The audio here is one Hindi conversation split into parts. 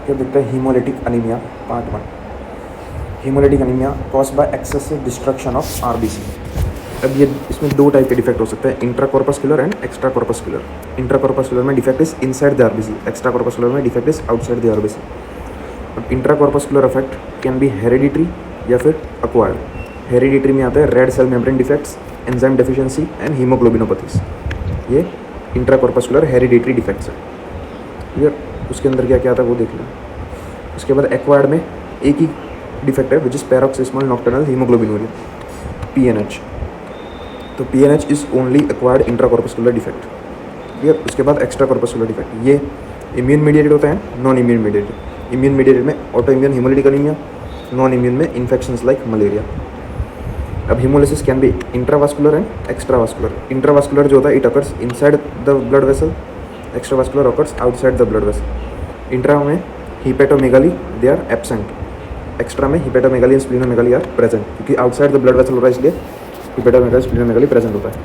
फिर देखते हैं haemolytic anaemia part 1। Haemolytic anaemia caused by excessive destruction of RBC. अब ये इसमें दो टाइप के डिफेक्ट हो सकते हैं, intra corpuscular and extra corpuscular. Intra corpuscular में defect is inside the RBC, extra corpuscular में defect is outside the RBC. अब intra corpuscular effect can be hereditary या फिर अक्वायर्ड। हेरिडिटरी में आता है red cell membrane defects, enzyme deficiency and haemoglobinopathies. ये इंट्रा कॉर्पस्कुलर हेरिडिटरी डिफेक्ट्स है। क्लियर? उसके अंदर क्या क्या आता है वो देख लो। उसके बाद एक्वायर्ड में एक ही डिफेक्ट है which is paroxysmal nocturnal haemoglobinuria, PNH। तो PNH is only acquired intra corpuscular defect. Clear? उसके बाद एक्स्ट्रा कॉर्पस्कुलर डिफेक्ट, ये इम्यून मीडिएटेड होता है, non immune mediated. Immune mediated में auto immune haemolytic anaemia, non immune में इन्फेक्शंस लाइक मलेरिया। अब haemolysis can be intravascular and extravascular. Intravascular जो होता है it occurs inside the blood vessel, extravascular occurs outside the blood vessel. Intra में हिपेटोमेगाली दे आर एब्सेंट, एक्स्ट्रा में हिपेटोमेगाली एंड स्प्लीनोमेगाली आर प्रेजेंट, क्योंकि आउटसाइड द ब्लड वेसल हो रहा है इसलिए हिपेटोमेगाली स्प्लीनोमेगाली प्रेजेंट होता है।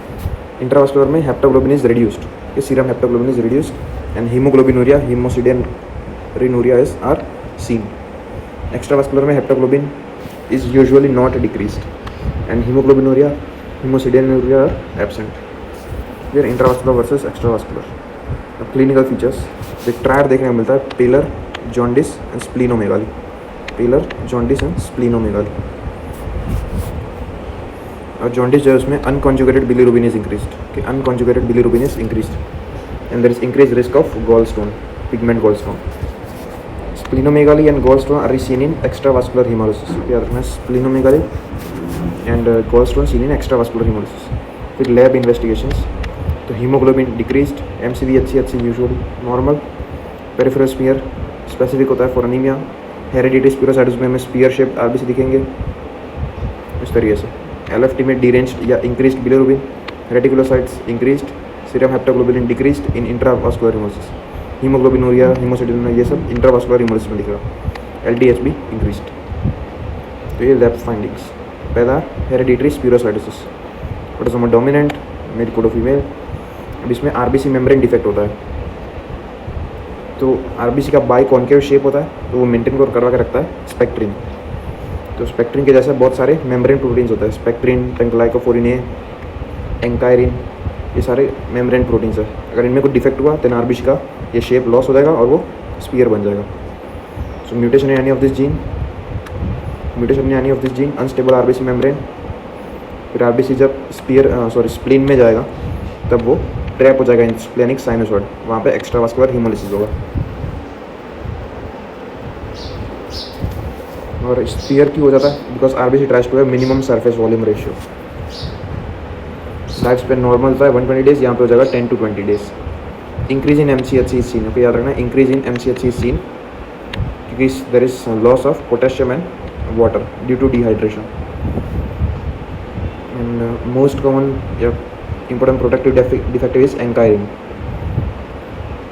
इंट्रावास्कुलर में हेप्टोग्लोबिन इज रिड्यूस्ड, ये serum haptoglobin is reduced and haemoglobinuria haemosiderinuria is are seen. Extravascular में haptoglobin is usually not decreased and haemoglobinuria haemosiderinuria are absent. फिर इंट्रावास्कुलर वर्सेस एक्स्ट्रावास्कुलर। अब क्लिनिकल फीचर्स एक ट्रायड देखने को मिलता है, pallor, jaundice and splenomegaly. Pallor, jaundice and splenomegaly. और जॉन्डिस जो है उसमें अनकॉन्जुगेटेड बिलीरुबिन इज इंक्रीज्ड, कि unconjugated bilirubin is increased and there is increase risk of gall stone, pigment gall stone. Splenomegaly and gall stone are seen in extravascular haemolysis. याद रखना, splenomegaly and gall stone seen in extravascular haemolysis. फिर लैब इन्वेस्टिगेशंस, तो haemoglobin decreased, MCV HCHC usually normal. Peripheral smear specific होता है फॉर अनीमिया। हेरिडिटरी स्पिरोसाइटिस में हमें स्पीयर शेप्ड आरबीसी दिखेंगे इस तरीके से। LFT में डीरेंज्ड या increased bilirubin, reticulocytes increased, serum haptoglobin decreased in intravascular haemolysis. Haemoglobinuria haemosiderinuria ये सब इंट्रावास्कुलर हीमोलिसिस में दिखेगा। LDH भी इंक्रीज्ड। तो ये लैब फाइंडिंग्स। पहला hereditary spherocytosis, autosomal dominant, male code female. अब इसमें आरबीसी मेम्ब्रेन डिफेक्ट होता है, तो आरबीसी का बाई कॉन्केव शेप होता है, तो वो मेंटेन को करवा के रखता है स्पेक्ट्रिन। तो स्पेक्ट्रिन के जैसे बहुत सारे मेम्ब्रेन प्रोटीन्स होते हैं, स्पेक्ट्रिन, पेंग्लाइकोफोरिन ए, एंकायरिन, ये सारे मेम्ब्रेन प्रोटीन्स है। अगर इनमें कोई डिफेक्ट हुआ तो आरबीसी का ये शेप लॉस हो जाएगा और वो स्पीयर बन जाएगा। So mutation in any of this gene, unstable RBC membrane. फिर आरबीसी जब स्प्लीन में जाएगा तब वो ट्रैप हो जाएगा इन स्प्लेनिक साइनोसॉइड, वहाँ पे एक्स्ट्रावास्कुलर हीमोलिसिस होगा। और स्पीयर क्यों हो जाता है? Because RBC tries to have minimum surface volume ratio. Life span normal होता है 120 डेज, यहाँ पे हो जाएगा 10 to 20 days. Increase in MCHC seen, okay याद रखना, इंक्रीज इन MCHC सीन क्योंकि there is loss of potassium and water due to dehydration. And most common या important protective defect is ankyrin.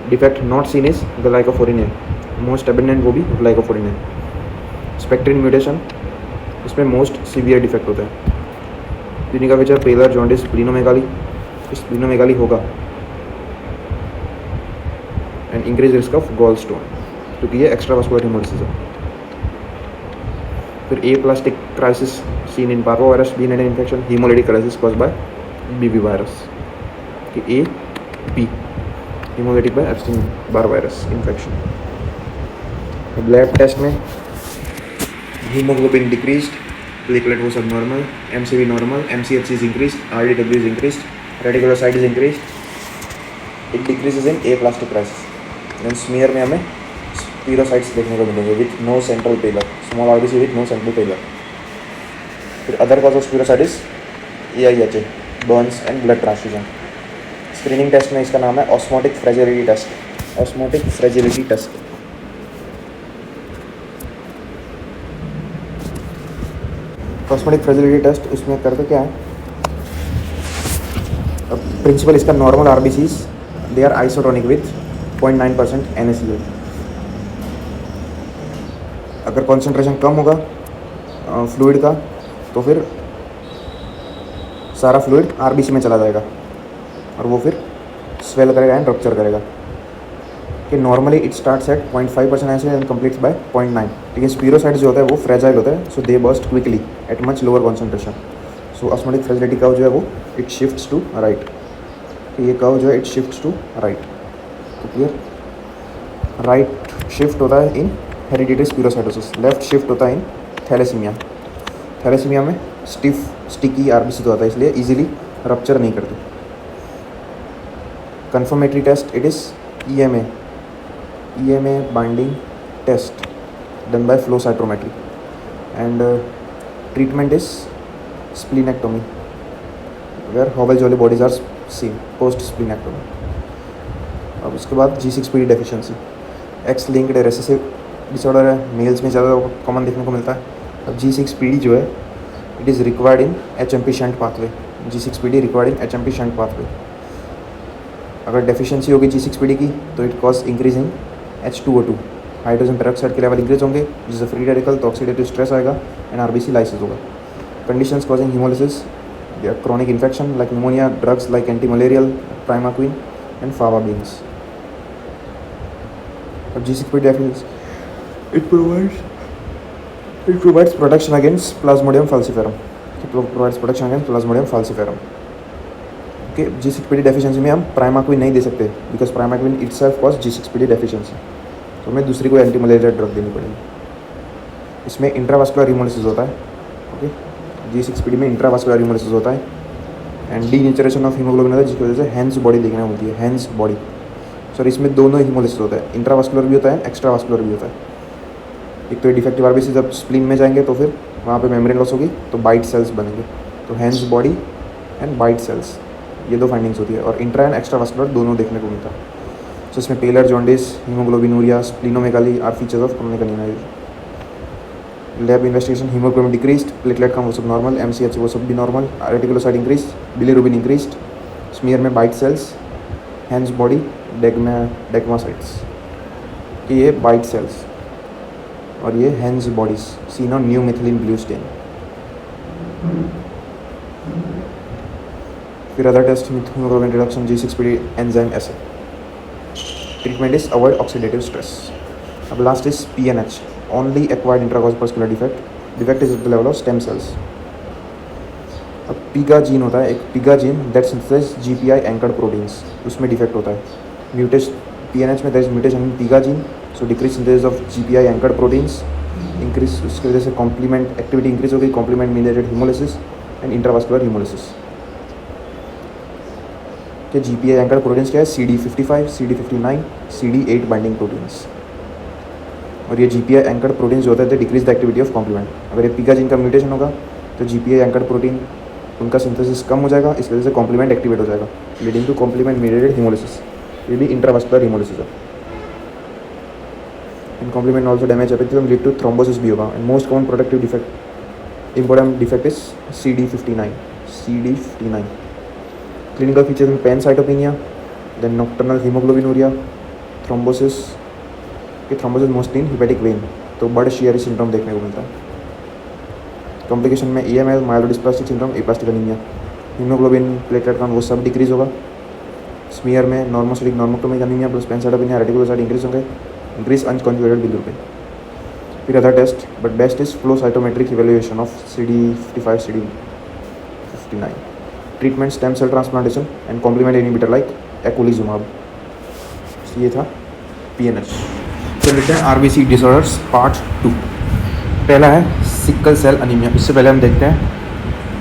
Defect not seen is glycophorin A. Most abundant वो भी glycophorin A. Spectrin mutation, इसमें most severe defect होता है। Clinical feature pallor, jaundice, splenomegaly होगा and increase risk of gall stone, क्योंकि ये एक्स्ट्रावास्कुलर हीमोलिसिस है। फिर aplastic crisis seen in parvovirus B and infection, haemolytic crisis caused by BB virus, कि AB haemolytic by Epstein Barr virus infection. Lab test में हीमोग्लोबिन डिक्रीज्ड, प्लेटलेट वो सब normal, MCV normal, MCHC is increased, RDW is increased, reticulocyte is increased, it decreases in aplastic crisis. Then smear में हमें स्पीरोसाइट्स देखने को मिलेंगे with no central pallor, small RBC with no central pallor. फिर other cause of spherocytosis AIHA, burns and blood transfusion. Screening test में इसका नाम है osmotic fragility test. Osmotic fragility test osmotic fragility test उसमें करते क्या है? अब प्रिंसिपल इसका normal RBCs they are isotonic with 0.9% NaCl। अगर कॉन्सेंट्रेशन कम होगा फ्लूइड का तो फिर सारा फ्लूइड आरबीसी में चला जाएगा और वो फिर स्वेल करेगा एंड रप्चर करेगा। कि normally it starts at 0.5% acid and completes by 0.9. लेकिन स्पिरोसाइट्स जो होता है वो फ्रेजाइल होता है, so they burst quickly at much lower concentration. So osmotic fragility curve जो है वो इट शिफ्ट्स टू राइट. तो ये कर्व जो है इट शिफ्ट्स टू राइट. तो क्लियर, राइट शिफ्ट होता है in hereditary spherocytosis, left shift होता है इन थैलेसीमिया. थैलेसीमिया में स्टिकी आरबीसी तो होता है, इसलिए इजीली रप्चर नहीं करते. Confirmatory test it is EMA binding test done by flow cytometry, and treatment is splenectomy where Hobel-Jolly bodies are seen post splenectomy. अब उसके बाद G6PD deficiency x linked recessive disorder है, मेल्स में ज़्यादा कॉमन देखने को मिलता है. अब G6PD जो है it is required in HMP shunt pathway. G6PD required in HMP shunt pathway. अगर डेफिशिएंसी होगी G6PD की तो it cause increase in H2O2, hydrogen peroxide के लेवल इंक्रीज होंगे जिससे फ्री रेडिकल तो ऑक्सीडेटिव स्ट्रेस आएगा एंड आरबीसी लाइसिस होगा. Conditions causing haemolysis, chronic infection like pneumonia, drugs like anti-malarial, primaquine and favabeans. G6PD deficiency, it provides protection against Plasmodium falciparum. It provides protection against Plasmodium falciparum. Okay, G6PD deficiency में हम primaquine नहीं दे सकते because primaquine itself cause G6PD deficiency. तो हमें दूसरी कोई एंटी मलेरिया ड्रग देनी पड़ेगी. इसमें इंट्रावास्कुलर हीमोलिसिस होता है. ओके, G6PD में इंट्रावास्कुलर हीमोलिसिस होता है एंड डीनेचरेशन ऑफ हीमोग्लोबिन होता है जिसकी वजह से हैंस बॉडी देखने को मिलती है. हैंस बॉडी सॉरी, इसमें दोनों हीमोलिसिस होता है, इंट्रावास्कुलर भी होता है एक्स्ट्रावास्कुलर भी होता है. एक तो डिफेक्टिव आरबीसी जब स्प्लीन में जाएंगे तो फिर वहाँ पे मेम्ब्रेन लॉस होगी तो बाइट सेल्स बनेंगे. तो Heinz body and bite cells, ये दो फाइंडिंग्स होती है और इंट्रा एंड एक्स्ट्रावास्कुलर दोनों देखने को मिलता है. सो इसमें pallor jaundice, haemoglobinuria, splenomegaly are features of chronic anaemia. Lab investigation, haemoglobin decreased, platelet count वो सब नॉर्मल, MCH वो सब भी normal, reticulocyte increase, bilirubin increased, smear में bite cells, Heinz body, degmacytes. ये बाइट सेल्स और ये Heinz bodies seen on new methylene blue stain. फिर other test haemoglobin reduction, G6PD enzyme assay. Treatment is avoid oxidative stress. अब last is PNH, only acquired इंट्राकॉर्पस्कुलर defect. Defect is at the level of stem cells. अब पिगा जीन होता है, एक PIGA gene that synthesize GPI anchored proteins, उसमें डिफेक्ट होता है. म्यूटेशन PNH में, that is mutation in PIGA gene, so decrease synthesis of GPI anchored proteins, increase, उसकी वजह से कॉम्प्लीमेंट एक्टिविटी इंक्रीज होगी, complement mediated haemolysis and intravascular haemolysis. कि GPI एंकर्ड प्रोटीन्स क्या है? CD55, CD59, CD8 binding proteins. और ये GPI एंकर्ड प्रोटीन्स जो होते हैं decrease the activity of complement. अगर ये पिगा जीन का म्यूटेशन होगा तो GPI एंकर्ड प्रोटीन उनका सिंथेसिस कम हो जाएगा, इस वजह से कॉम्प्लीमेंट एक्टिवेट हो जाएगा, leading to complement mediated haemolysis. ये भी इंट्रावास्कुलर हीमोलिसिस है. In complement also damage epithelium lead to thrombosis भी होगा. And most common productive defect, important defect is CD59. Clinical features में pancytopenia, then nocturnal haemoglobinuria, thrombosis. कि thrombosis mostly in hepatic vein, तो बर्ड शियरी सिंड्रोम देखने को मिलता है. कॉम्प्लिकेशन में EML, myelodysplastic syndrome, aplastic anaemia. Haemoglobin, platelet count वो सब डिक्रीज होगा. स्मीयर में normocytic normochromic anaemia plus pancytopenia, reticulocyte increase होंगे, इंक्रीज अनकॉन्जुगेटेड बिलिरुबिन. फिर other test, but best is flow cytometric evaluation of CD55, CD59. Treatment stem cell transplantation and complement inhibitor like eculizumab. ये था PNH. तो देखते हैं RBC डिसऑर्डर्स पार्ट 2. पहला है सिकल सेल अनीमिया. इससे पहले हम देखते हैं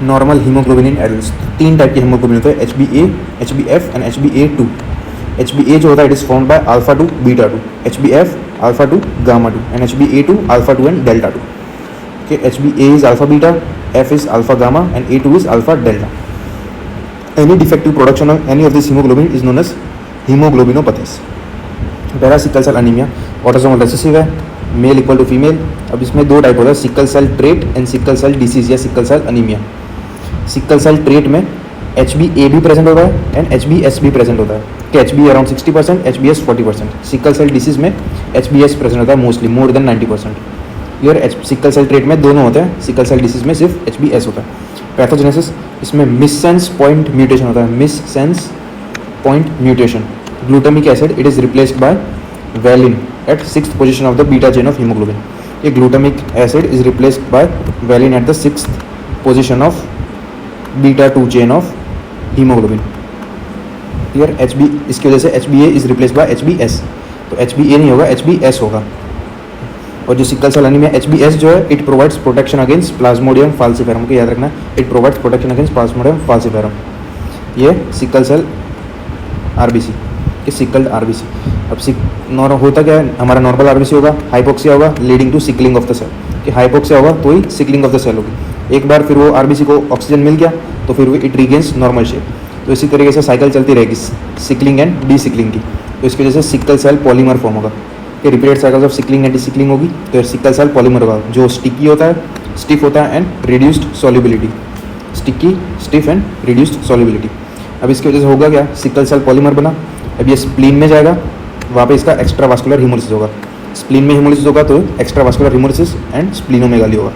normal haemoglobin in adults. 3 type के हीमोग्लोबिन होते हैं, HbA, HbF and HbA2. HbA जो होता है it is formed by alpha 2 beta 2, HbF alpha 2 gamma 2 and HbA2 alpha 2 and delta 2. Okay, HbA is alpha beta, F is alpha gamma and A2 is alpha delta. Any defective production of any of this hemoglobin is known as hemoglobinopathies. पहला sickle cell anaemia, autosomal recessive है, मेल इक्वल टू फीमेल. अब इसमें 2 टाइप होता है, sickle cell trait and sickle cell disease या sickle cell anaemia. Sickle cell trait में HbA भी प्रेजेंट होता है एंड HbS भी प्रेजेंट होता है. कि HbA around 60%, HbS 40%. Sickle cell disease में HbS प्रेजेंट होता है mostly, more than 90%. Clear. Sickle cell trait में दोनों होते हैं, सिकल सेल डिसीज में सिर्फ HbS होता है. पैथोजेनेसिस, इसमें मिससेंस पॉइंट म्यूटेशन होता है, missense point mutation. Glutamic acid it is replaced by valine at sixth position of the beta chain of hemoglobin. A glutamic acid is replaced by valine at the sixth position of beta 2 chain of hemoglobin. Here HB, इसकी वजह से HbA is replaced by HbS. तो HbA नहीं होगा, HbS होगा. और जो सिकल सेल एनीमिया HbS जो है, it provides protection against Plasmodium falciparum. को याद रखना, it provides protection against Plasmodium falciparum. ये सिकल सेल आरबीसी, ये सिकल्ड आरबीसी. अब होता क्या है, हमारा नॉर्मल आरबीसी होगा, हाइपोक्सिया होगा, leading to sickling of the cell. कि हाइपोक्सिया होगा तो ही सिकलिंग ऑफ द सेल होगी. एक बार फिर वो आरबीसी को ऑक्सीजन मिल गया तो फिर वो इट रीगेन्स नॉर्मल शेप. तो इसी तरीके से साइकिल चलती रहेगी सिकलिंग एंड डी सिकलिंग की. तो इसकी वजह से सिकल सेल पॉलीमर फॉर्म होगा. कि repeated cycles of sickling and D sickling होगी तो सिकल सेल पॉलीमर होगा, जो स्टिकी होता है, स्टिफ होता है and reduced solubility. Sticky, stiff and reduced solubility. अब इसकी वजह से होगा क्या, सिकल सेल पॉलीमर बना. अब ये स्प्लीन में जाएगा, वहाँ पे इसका एक्स्ट्रा वास्कुलर हीमोलिसिस होगा. स्प्लीन में हीमोलिसिस होगा तो extra vascular haemolysis and splenomegaly होगा.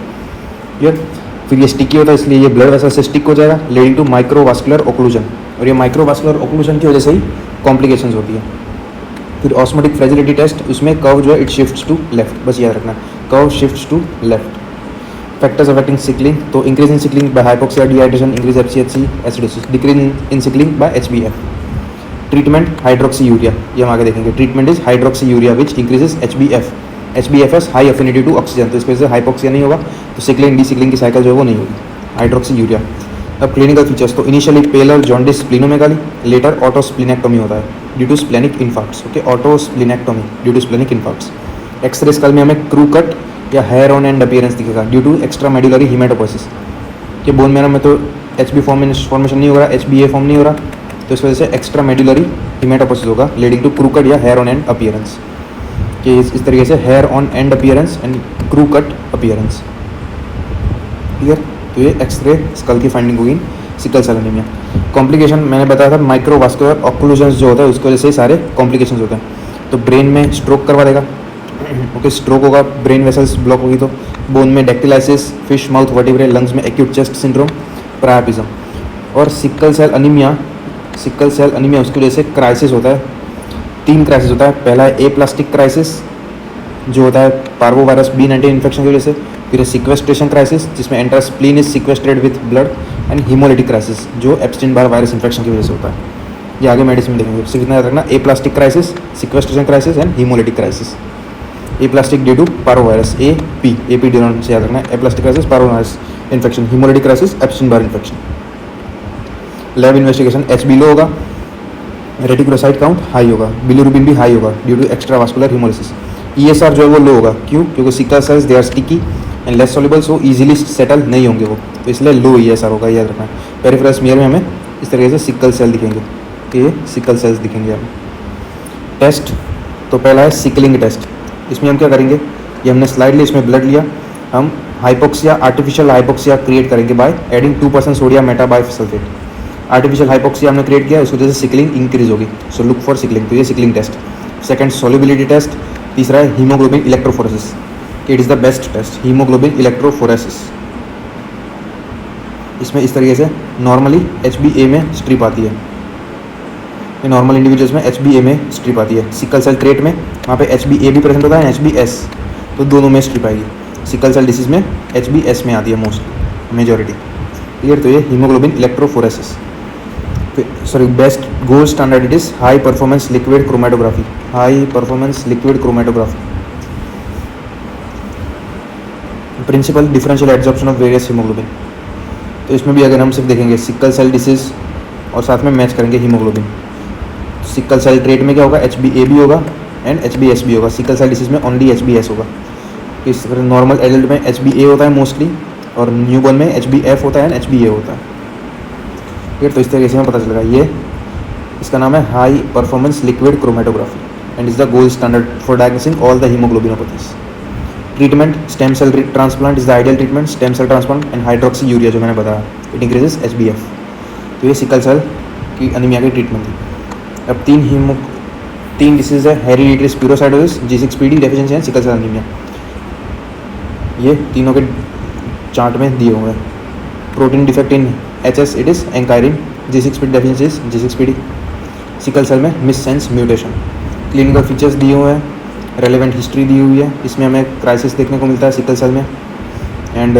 क्लियर. फिर ये स्टिकी होता है इसलिए ये ब्लड वेसल से स्टिक हो जाएगा, लीडिंग टू माइक्रोवास्कुलर ओक्लूजन. और ये माइक्रोवास्कुलर ओक्लूजन की वजह से ही कॉम्प्लिकेशंस होती है. फिर ऑस्मोटिक फ्रेजिलिटी टेस्ट, उसमें कर्व जो है इट शिफ्ट्स टू लेफ्ट. बस याद रखना, curve shifts to left. Factors affecting sickling, तो increase in sickling by hypoxia, dehydration, increase FCHC, acidosis. Decrease in sickling by HbF. Treatment hydroxyurea, ये हम आगे देखेंगे. Treatment is hydroxyurea which increases HbF. HbF's high affinity to oxygen, तो इसकी वजह से हाइपोक्सिया नहीं होगा, तो सिकलिंग डी सिकलिंग की साइकिल जो है वो नहीं होगी. Hydroxyurea. अब क्लिनिकल फीचर्स, तो initially pallor jaundice splenomegaly, later autosplenectomy होता है due to splenic infarcts. Okay, autosplenectomy due to splenic infarcts. X-ray skull में हमें क्रू कट या हेयर ऑन एंड अपीयरेंस दिखेगा due to extra medullary haematopoiesis. कि बोन मैरो में तो एचबी फॉर्मेशन नहीं हो रहा, एचबीए फॉर्म नहीं हो रहा, तो इस वजह से एक्स्ट्रा मेडुलरी हिमेटोपोसिस होगा लीडिंग टू क्रू कट या हेयर ऑन एंड अपीयरेंस. कि इस तरीके से hair on and appearance and crew cut appearance. Clear. तो ये एक्सरे स्कल की फाइंडिंग होगी सिकल सेल एनीमिया. कॉम्प्लिकेशन मैंने बताया था, माइक्रोवास्कुलर ऑक्लूजन्स जो होता है उसकी वजह से सारे कॉम्प्लिकेशंस होते हैं. तो ब्रेन में स्ट्रोक करवा देगा. ओके, स्ट्रोक होगा, ब्रेन वेसल्स ब्लॉक होगी, तो बोन में डेक्टिलाइसिस, फिश माउथ वर्टिब्रे, लंग्स में एक्यूट चेस्ट सिंड्रोम, प्रायापिज्म. और सिकल सेल अनीमिया उसकी वजह से क्राइसिस होता है. 3 क्राइसिस होता है. पहला है एप्लास्टिक क्राइसिस जो होता है पार्वोवायरस B19 इन्फेक्शन की वजह से. फिर सिक्वेस्ट्रेशन क्राइसिस जिसमें entire spleen is sequestered with blood. And haemolytic crisis जो एप्स्टीन बार वायरस इन्फेक्शन की वजह से होता है. ये आगे मेडिसिन में देखेंगे. सिर्फ इतना याद रखना, aplastic crisis, sequestration crisis and haemolytic crisis. Aplastic due to parvovirus, AP नाम से याद रखना. Aplastic crisis parvovirus infection, haemolytic crisis Epstein Barr infection. Lab investigation, HB low होगा, रेटिकुलोसाइट काउंट हाई होगा, बिलिरुबिन भी हाई होगा due to extra vascular haemolysis. ESR जो है वो लो होगा. क्यों? क्योंकि sickle cells they are sticky and less soluble, so easily settle नहीं होंगे वो, तो इसलिए लो ESR होगा, याद रखना. पेरिफेरल स्मीयर में हमें इस तरीके से सिकल सेल दिखेंगे, ये सिकल सेल्स दिखेंगे हमें. टेस्ट, तो पहला है सिकलिंग टेस्ट. इसमें हम क्या करेंगे, ये हमने स्लाइड ली, इसमें ब्लड लिया, हम हाइपोक्सिया, आर्टिफिशियल हाइपोक्सिया क्रिएट करेंगे by adding 2% sodium metabisulphite. Artificial hypoxia हमने क्रिएट किया, इसकी वजह से सिकलिंग इंक्रीज होगी, सो लुक फॉर सिकलिंग. तो ये sickling test. Second solubility test. तीसरा है haemoglobin electrophoresis. It is the best test, haemoglobin electrophoresis. इसमें इस तरीके से नॉर्मली HbA में स्ट्रिप आती है. ये नॉर्मल इंडिविजुअल्स में HbA में स्ट्रिप आती है. सिकल सेल ट्रेट में वहाँ पे HbA भी प्रेजेंट होता है, HbS, तो दोनों में स्ट्रिप आएगी. सिकल सेल डिसीज में HbS में आती है मोस्टली, मेजॉरिटी. क्लियर. तो ये haemoglobin electrophoresis. Sorry, best gold standard it is high performance liquid chromatography. High performance liquid chromatography. Principle differential absorption of various haemoglobin. तो इसमें भी अगर हम सिर्फ देखेंगे सिकल सेल डिसीज और साथ में मैच करेंगे हीमोग्लोबिन. सिकल सेल ट्रेट में क्या होगा, HbA भी होगा एंड HbS भी होगा. सिकल सेल डिसीज में ओनली HbS होगा. इस नॉर्मल एडल्ट में HbA होता है मोस्टली, और न्यूबॉर्न में HbF होता है एंड HbA होता है. फिर तो इस तरीके से हमें पता चलेगा. ये इसका नाम है high performance liquid chromatography and is the gold standard for diagnosing all the haemoglobinopathies. Treatment, stem cell transplant is the ideal treatment. Stem cell transplant and hydroxyurea जो मैंने बताया, इट इंक्रीजेस HbF. तो ये सिकल सेल की अनीमिया की ट्रीटमेंट थी. अब तीन डिसीज है, hereditary spherocytosis, G6PD deficiency and sickle cell anaemia. ये तीनों के चार्ट में दिए हुए हैं. Protein defect in HS it is ankyrin, G6PD deficiency is G6PD. Sickle cell में मिससेंस म्यूटेशन. क्लिनिकल फीचर्स दिए हुए हैं, रेलेवेंट हिस्ट्री दी हुई है, इसमें हमें क्राइसिस देखने को मिलता है सिकल सेल में, एंड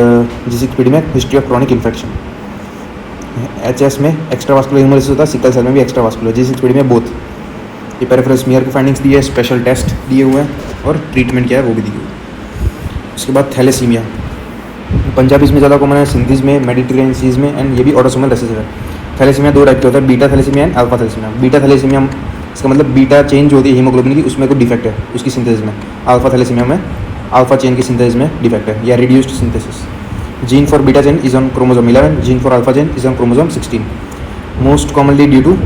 G6PD में history of chronic infection. HS में एक्स्ट्रा वास्कुलर ह्यूमरलिसिस होता है, सिकल सेल में भी एक्स्ट्रा वास्कुलर, G6PD में बोथ। ये पेरिफेरल स्मीयर की फाइंडिंग्स दी है, स्पेशल टेस्ट दिए हुए हैं और ट्रीटमेंट क्या है वो भी दी हुई है। उसके बाद थैलेसीमिया, पंजाबीज में ज़्यादा कॉमन है, सिंधीज में, मेडिटेरियन सीज में, एंड ये भी ऑटोसोमल रिसेसिव है। थैलेसीमिया दो टाइप के होता है, beta thalassaemia and alpha thalassaemia. Beta thalassaemia इसका मतलब बीटा चेंज होती है हीमोग्लोबिन की, उसमें कोई डिफेक्ट है उसकी सिंथेसिस में। अल्फा थैलेसीमिया में अल्फा चेन की सिंथेसिस में डिफेक्ट है या reduced synthesis. Gene for beta chain is on chromosome 11, gene for alpha chain is on chromosome 16, most commonly due to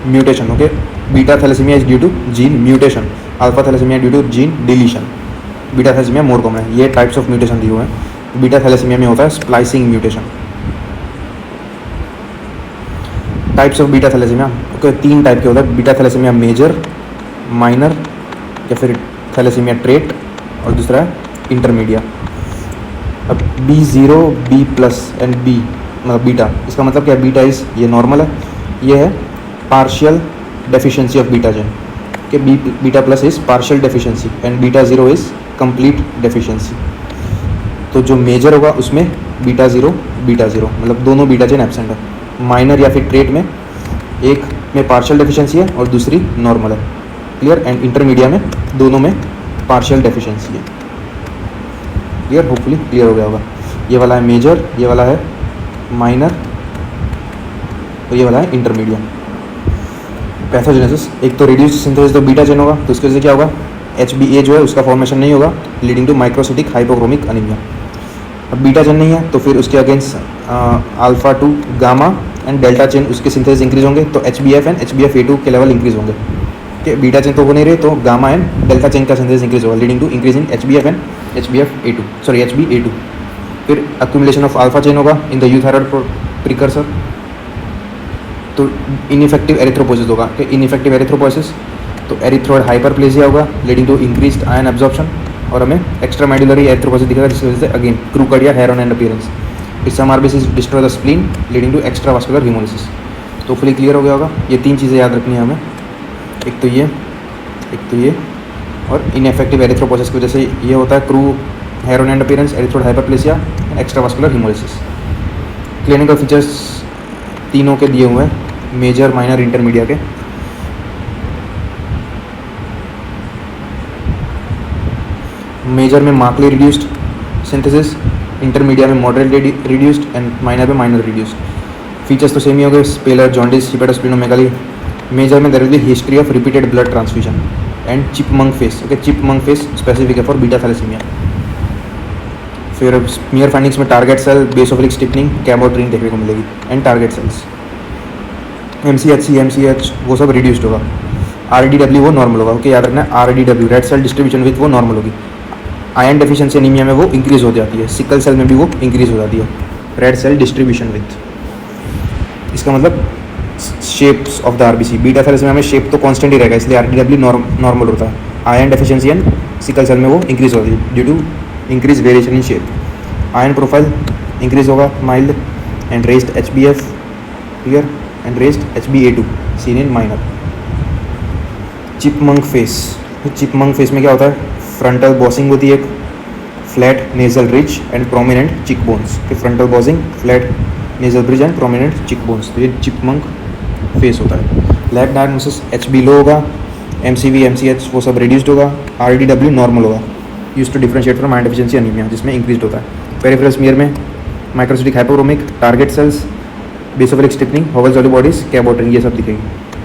mutation. Okay, beta thalassaemia is due to gene mutation, alpha thalassaemia due to gene deletion. Beta thalassaemia more common है। ये टाइप्स ऑफ म्यूटेशन दिए हुए हैं। बीटा थैलेसीमिया में होता है splicing mutation. Types of beta thalassaemia, okay, 3 type के होता है। बीटा थैलेसीमिया मेजर, माइनर या फिर थैलेसीमिया ट्रेट, और दूसरा है इंटरमीडिया। अब B0, B+ एंड B मतलब बीटा, इसका मतलब क्या है? बीटा इज ये नॉर्मल है, ये है पार्शियल डेफिशिएंसी ऑफ बीटा जेन कि beta plus is partial deficiency and B0 is complete deficiency. तो जो मेजर होगा उसमें B0 मतलब दोनों बीटा जेन एब्सेंट है। माइनर या फिर ट्रेट में एक में पार्शियल डेफिशिएंसी है और दूसरी नॉर्मल है, क्लियर। एंड इंटरमीडिया में दोनों में पार्शियल डेफिशिएंसी है, क्लियर। होपफुली क्लियर हो गया होगा। ये वाला है मेजर, ये वाला है माइनर, तो ये वाला है इंटरमीडिया। पैथोजेनेसिस, एक तो रिड्यूस्ड सिंथेसिस तो बीटा चेन होगा, तो उसकी वजह से क्या होगा? HbA जो है उसका फॉर्मेशन नहीं होगा, leading to microcytic hypochromic anaemia. अब बीटा चेन नहीं है तो फिर उसके against alpha 2 gamma and delta chain उसके सिंथेसिस इंक्रीज होंगे, तो HbF एंड HbF-A2 के लेवल इंक्रीज होंगे। कि बीटा चेन तो हो नहीं रहे, तो गामा एंड डेल्टा चेन का सिंथेसिस इंक्रीज होगा, leading to increase in HbF and HbA2। फिर अक्यूमुलेशन ऑफ अल्फा चेन होगा इन द यूथायरॉइड प्रिकर्सर, तो इनइफेक्टिव एरिथ्रोपोइसिस होगा। कि इनइफेक्टिव एरिथ्रोपोइसिस तो एरिथ्रोइड हाइपरप्लेजिया होगा, leading to increased iron absorption, और हमें एक्स्ट्रा मेडुलरी एरिथ्रोपोइसिस दिखेगा, जिसकी वजह से अगेन क्रूकड या हेयर ऑन एंड अपीयरेंस। फिर some RBCs destroy the spleen, leading to extra vascular haemolysis. तो फुली क्लियर हो गया होगा। ये 3 चीज़ें याद रखनी है हमें, एक तो ये और इनएफेक्टिव एरिथ्रोपोइसिस की वजह से ये होता है crew hair on and appearance, erythroid hyperplasia, extra vascular haemolysis. Clinical features तीनों के दिए हुए हैं, मेजर, माइनर, इंटरमीडिया के। मेजर में मार्कली रिड्यूस्ड सिंथेसिस, इंटरमीडिया में मॉडरेटली रिड्यूस्ड एंड माइनर में माइनर रिड्यूस्ड। फीचर्स तो सेम ही हो गए, स्पेलर, जॉन्डिस, हिपेटोस्प्लीनोमेगाली। मेजर में there will be history of repeated blood transfusion and chipmunk face. Okay, chipmunk face specific है फॉर बीटा थैलेसीमिया। फिर स्मीयर फाइंडिंग्स में टारगेट सेल, बेसोफिलिक स्टिफनिंग, कैमोट्रिन देखने को मिलेगी एंड टारगेट सेल्स। MCH वो सब रिड्यूस्ड होगा। RDW वो नॉर्मल होगा। ओके, याद रखना है RDW red cell distribution width वो नॉर्मल होगी। आयरन डेफिशिएंसी एनीमिया में वो इंक्रीज हो जाती है, सिकल सेल में भी वो इंक्रीज हो जाती है, रेड सेल डिस्ट्रीब्यूशन विथ। इसका मतलब shapes of the RBC, beta thalassaemia में शेप तो कांस्टेंट ही रहेगा, इसलिए RDW नॉर्मल होता है। Iron deficiency and sickle cell में वो इंक्रीज होती है due to increase variation in shape. Iron profile increase होगा, mild, and raised HbF here and raised HbA2 seen in minor. Chipmunk face में क्या होता है? फ्रंटल बॉसिंग होती है, एक flat nasal ridge and prominent cheek bones. Frontal bossing, flat nasal bridge and prominent cheek bones, तो ये चिपमंक फेस होता है। लैब डायग्नोसिस HB लो होगा, MCV MCH वो सब रिड्यूस्ड होगा, RDW नॉर्मल होगा। Use to differentiate from iron deficiency anaemia, जिसमें इंक्रीज होता है। पेरिफेरल स्मीयर में microcytic hypochromic, target cells, basophilic stippling, Howell Jolly bodies, Cabot ring, ये सब दिखेगी।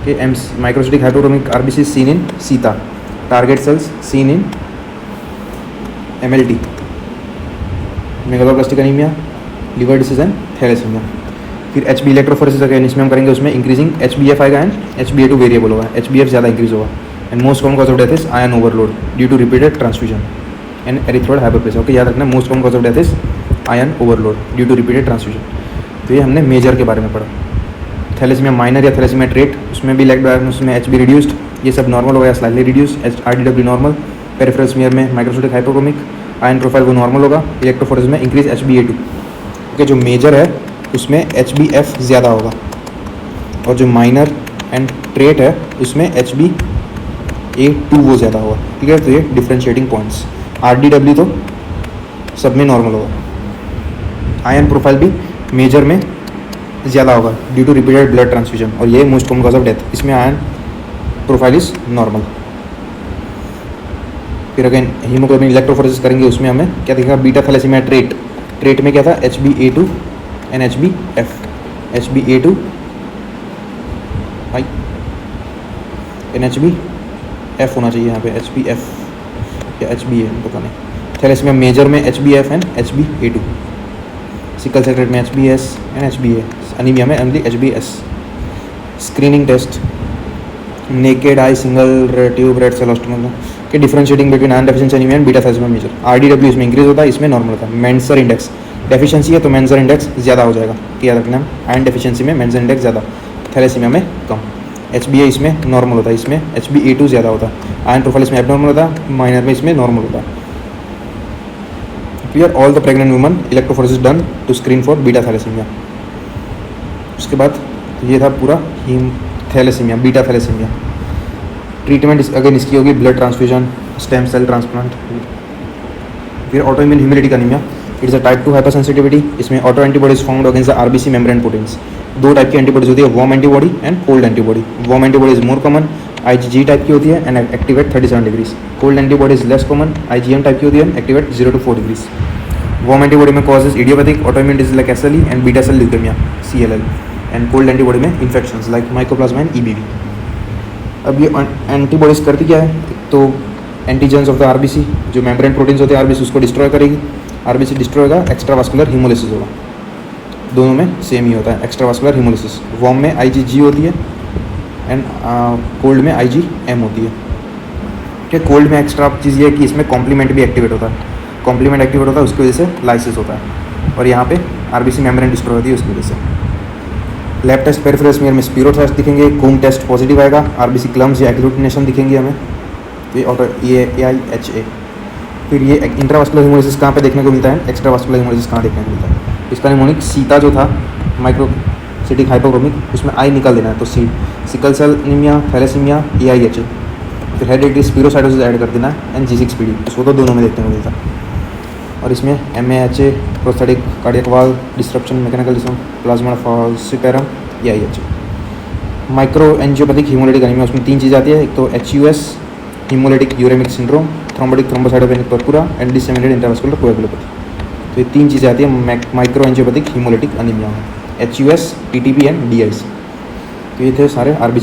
कि microcytic hypochromic RBC seen in सीता, target cells seen in MLT, megaloblastic anaemia, liver disease and thalassaemia. फिर HB इलेक्ट्रोफोरेसिस अगेन इसमें हम करेंगे, उसमें इंक्रीजिंग HbF आएगा एंड HbA2 वेरिएबल होगा, HbF ज़्यादा इंक्रीज होगा। And most common cause of death is iron overload due to repeated transfusion and erythroid hyperplasia. Okay, याद रखना most common cause of death is iron overload due to repeated transfusion. तो ये हमने मेजर के बारे में पढ़ा। थैलेसीमिया माइनर या थैलेसीमिया ट्रेट, उसमें भी लैब डायग्नोसिस में HB रिड्यूस्ड, ये सब नॉर्मल होगा या slightly reduced. RDW normal. Peripheral smear में माइक्रोसिटिक हाइपोक्रोमिक, आयन प्रोफाइल वो नॉर्मल होगा। इलेक्ट्रोफोरेसिस में इंक्रीज HbA2। ओके, जो मेजर है उसमें HbF ज़्यादा होगा, और जो माइनर एंड ट्रेट है उसमें HB A2 वो ज़्यादा होगा, ठीक है। तो ये डिफ्रेंशिएटिंग पॉइंट्स। RDW तो सब में नॉर्मल होगा। आयन प्रोफाइल भी मेजर में ज़्यादा होगा due to repeated blood transfusion, और ये most common cause of death. इसमें आयन प्रोफाइल इज नॉर्मल। फिर अगेन हीमोग्लोबिन इलेक्ट्रोफोरेसिस करेंगे, उसमें हमें क्या दिखेगा, बीटा थैलेसीमिया ट्रेट में क्या था, HbA2 एंड HbF। HbA2 भाई एन HbF होना चाहिए यहाँ पे, HbF या HbA पता नहीं। थैलेसीमिया मेजर में HbF and HbA2, sickle cell trait में HbS एंड HbA, अनीमिया में only HbS। Screening test, naked eye single tube red cell ऑस्टोमोग्राम के differentiating between iron deficiency anaemia and beta thalassaemia major. RDW इसमें इंक्रीज होता है, इसमें नॉर्मल होता है। मेंसर इंडेक्स, डेफिशिएंसी है तो मेंसर इंडेक्स ज़्यादा हो जाएगा, याद रखना। आयरन डेफिशिएंसी में मेंसर इंडेक्स ज़्यादा, थैलेसीमिया में कम। HbA इसमें नॉर्मल होता है, इसमें HbA2 ज़्यादा होता है। आयरन प्रोफाइल इसमें एबनॉर्मल होता है, माइनर में इसमें नॉर्मल होता है। Clear. All the pregnant woman electrophoresis done to screen for beta thalassaemia. उसके बाद ये था पूरा हीम thalassaemia, beta thalassaemia. Treatment again इसकी होगी blood transfusion, stem cell transplant. फिर autoimmune haemolytic anaemia, it is a type 2 hypersensitivity. इसमें auto antibodies found against the RBC membrane proteins. दो टाइप की एंटीबॉडीज होती है, warm antibody and cold antibody. Warm antibody is more common, IgG type की होती है and active at 37 degrees. Cold antibody is less common, IgM type की होती है, active at 0 to 4 degrees. Warm antibody में causes idiopathic autoimmune disease like SLE and beta cell leukaemia CLL, and cold antibody में infections like mycoplasma and EBV। अब ये एंटीबॉडीज करती क्या है, तो एंटीजेंस ऑफ द RBC, जो मेम्ब्रेन प्रोटीन्स होते हैं RBC, उसको डिस्ट्रॉय करेगी। RBC डिस्ट्रॉय होगा, एक्स्ट्रावास्कुलर हीमोलिसिस होगा। दोनों में सेम ही होता है, एक्स्ट्रावास्कुलर हीमोलिसिस। वार्म में IgG होती है एंड कोल्ड में IgM होती है। ठीक है। कोल्ड में एक्स्ट्रा चीज़ ये है कि इसमें कॉम्प्लीमेंट भी एक्टिवेट होता है, कॉम्प्लीमेंट एक्टिवेट होता है, उसकी वजह से लाइसिस होता है, और यहाँ पे RBC मेम्ब्रेन डिस्ट्रॉय होती है उसकी वजह से। लैब टेस्ट पेरिफेरल स्मीयर में स्पीरोथ्रास्ट दिखेंगे, कूम टेस्ट पॉजिटिव आएगा, RBC क्लम्स या एग्लूटिनेशन दिखेंगे हमें, ये AIHA। फिर ये इंट्रावास्कुलर हीमोलिसिस कहाँ पे देखने को मिलता है, एक्स्ट्रावास्कुलर हीमोलिसिस कहाँ देखने को मिलता है। इसका निमोनिक सीता जो था, माइक्रोसिटिक हाइपोक्रोमिक, उसमें आई निकाल देना है, तो sickle cell anaemia, thalassaemia, AIHA। फिर हेरेडिटरी स्पीरोसाइटोसिस ऐड कर देना है एंड G6PD, उसको तो दोनों में देखने को मिलता है। और इसमें MAHA, prosthetic cardiac valve disruption, mechanical disruption, plasma falciparum, AIHA। Micro angiopathic haemolytic anaemia, उसमें 3 चीज़ आती है, एक तो HUS, haemolytic uraemic syndrome, thrombotic thrombocytopenic purpura and disseminated intravascular coagulopathy. तो ये 3 चीज़ें आती है माइक्रो एंजियोपैथिक हीमोलिटिक अनीमिया में, HUS, TTP एंड DIC। तो ये थे सारे RBC